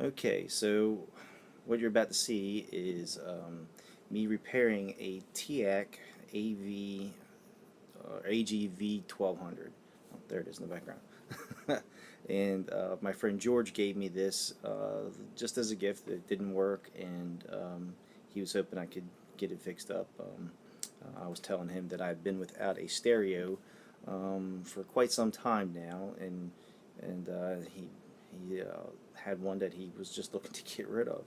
Okay, so what you're about to see is me repairing a TIAC AV AGV 1200. Oh, there it is in the background. And my friend George gave me this just as a gift. It didn't work, and he was hoping I could get it fixed up. I was telling him that I've been without a stereo for quite some time now, and he had one that he was just looking to get rid of.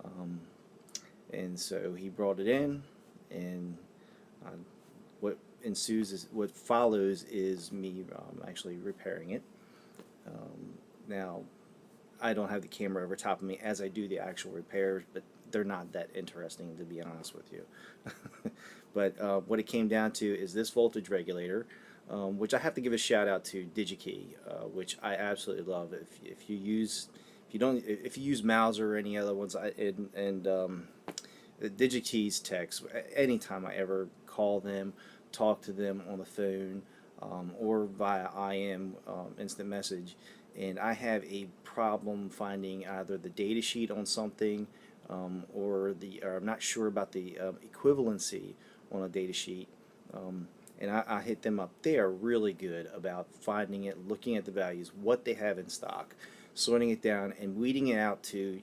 Um, and so he brought it in, and uh, what what follows is me actually repairing it. Now, I don't have the camera over top of me as I do the actual repairs, but they're not that interesting, to be honest with you. But what it came down to is this voltage regulator, which I have to give a shout out to DigiKey, which I absolutely love. If you use if you use Mauser or any other ones, DigiKey's techs, anytime I ever call them, talk to them on the phone, or via IM, instant message, and I have a problem finding either the data sheet on something, or I'm not sure about the equivalency on a data sheet. And I hit them up. They are really good about finding it, looking at the values, what they have in stock, sorting it down, and weeding it out to,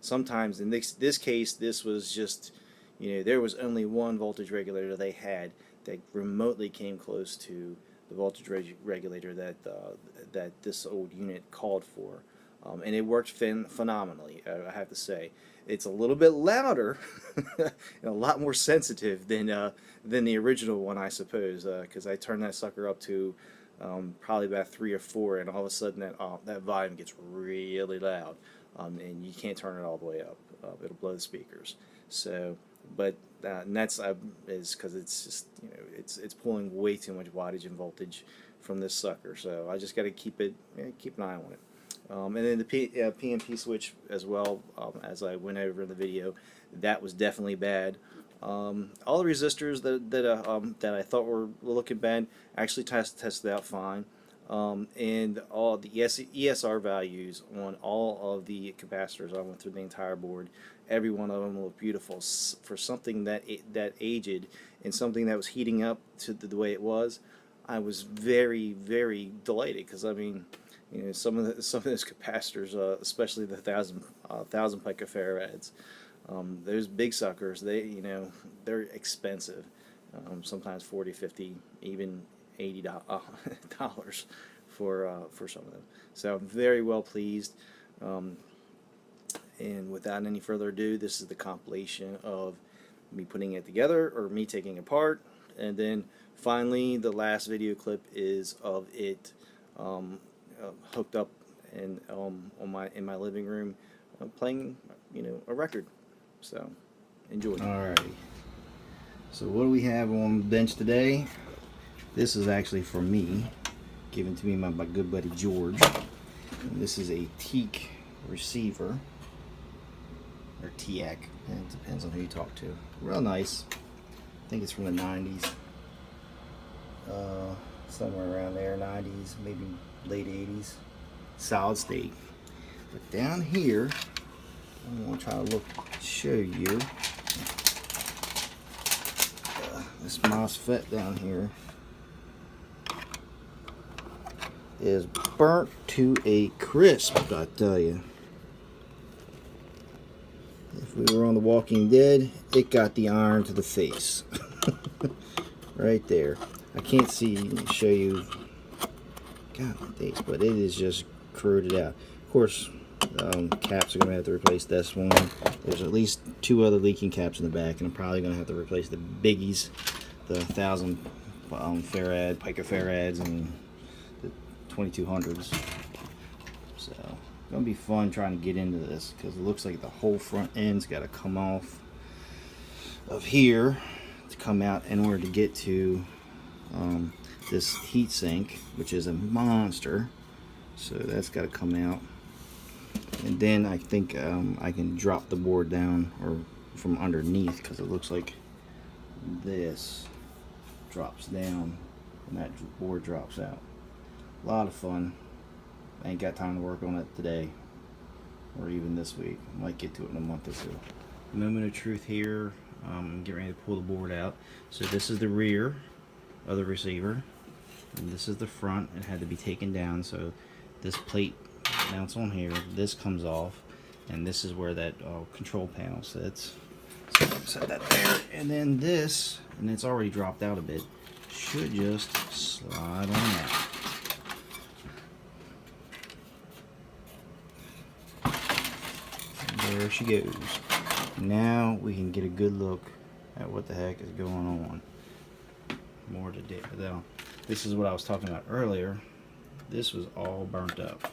sometimes in this case, this was just, there was only one voltage regulator they had that remotely came close to the voltage regulator that this old unit called for. And it worked phenomenally, I have to say. It's a little bit louder and a lot more sensitive than the original one, I suppose, because I turned that sucker up to probably about 3 or 4, and all of a sudden that volume gets really loud, and you can't turn it all the way up. It'll blow the speakers. So, but and that's is because it's just it's pulling way too much wattage and voltage from this sucker. So I just got to keep an eye on it. And then the PNP switch as well, as I went over in the video, that was definitely bad. All the resistors that I thought were looking bad actually tested out fine. And all the ESR values on all of the capacitors, I went through the entire board. Every one of them looked beautiful for something that aged and something that was heating up to the way it was. I was very, very delighted because I mean, some of those capacitors, especially the thousand picofarads, those big suckers, they're expensive. Sometimes 40, 50, even $80 for some of them. So I'm very well pleased. And without any further ado, this is the compilation of me putting it together or me taking it apart, and then finally the last video clip is of it hooked up and in my living room, playing a record. So enjoy. Alrighty. So what do we have on the bench today? This is actually for me, given to me by my good buddy George. And this is a Teak receiver, or TIAC, and it depends on who you talk to. Real nice. I think it's from the 90s. Somewhere around there, 90s, maybe late 80s. Solid state. But down here, I'm going to try to show you this MOSFET down here is burnt to a crisp, I tell you. If we were on The Walking Dead, it got the iron to the face. Right there. I can't show you, God, my days, but it is just corroded out. Of course, caps are going to have to replace this one. There's at least 2 other leaking caps in the back, and I'm probably going to have to replace the biggies, the 1000 farad, picofarads, and the 2200s. So, it's going to be fun trying to get into this, because it looks like the whole front end's got to come off of here to come out in order to get to this heat sink, which is a monster. So that's got to come out, and then I think I can drop the board down or from underneath, because it looks like this drops down and that board drops out. A lot of fun. I ain't got time to work on it today. or even this week. I might get to it in a month or two. Moment of truth here. Get ready to pull the board out. So this is the rear of the receiver, and this is the front. It had to be taken down, so this plate mounts on here. This comes off, and this is where that control panel sits. So set that there, and then this, and it's already dropped out a bit, should just slide on out. And there she goes. Now we can get a good look at what the heck is going on. More to do. Now, this is what I was talking about earlier. This was all burnt up.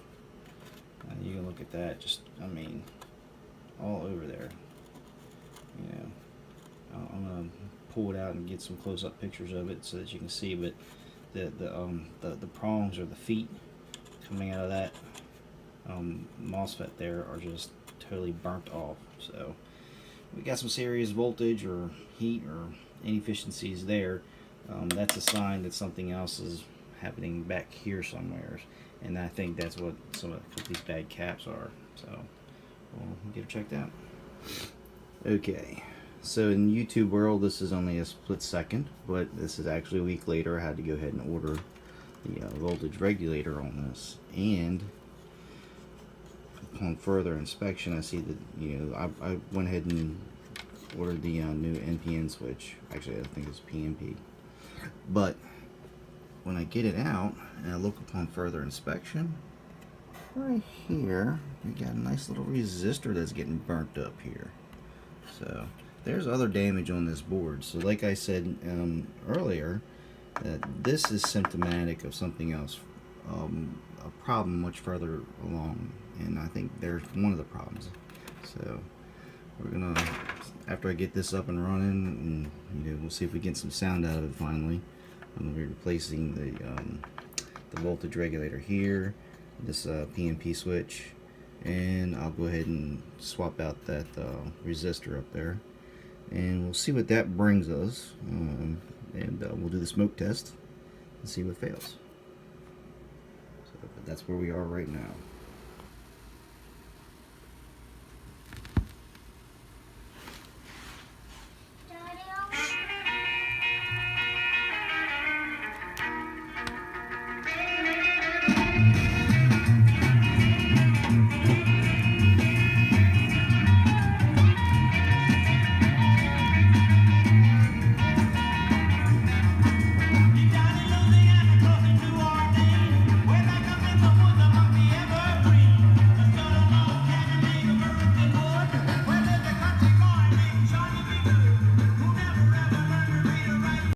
And you can look at that, just, I mean, all over there. You know, I'm gonna pull it out and get some close-up pictures of it so that you can see. But the prongs or the feet coming out of that MOSFET there are just totally burnt off. So we got some serious voltage or heat or inefficiencies there. That's a sign that something else is happening back here somewhere, and I think that's what some of these bad caps are. So we'll get it checked out. Okay, so in YouTube world, this is only a split second, but this is actually a week later. I had to go ahead and order the voltage regulator on this, and upon further inspection, I see that I went ahead and ordered the new NPN switch. Actually, I think it's PNP. But when I get it out and I look upon further inspection, right here we got a nice little resistor that's getting burnt up here. So there's other damage on this board. So like I said earlier, this is symptomatic of something else, a problem much further along, and I think there's one of the problems. So we're gonna, after I get this up and running, and we'll see if we get some sound out of it finally. I'm gonna be replacing the voltage regulator here, this PNP switch, and I'll go ahead and swap out that resistor up there, and we'll see what that brings us, and we'll do the smoke test and see what fails. So that's where we are right now.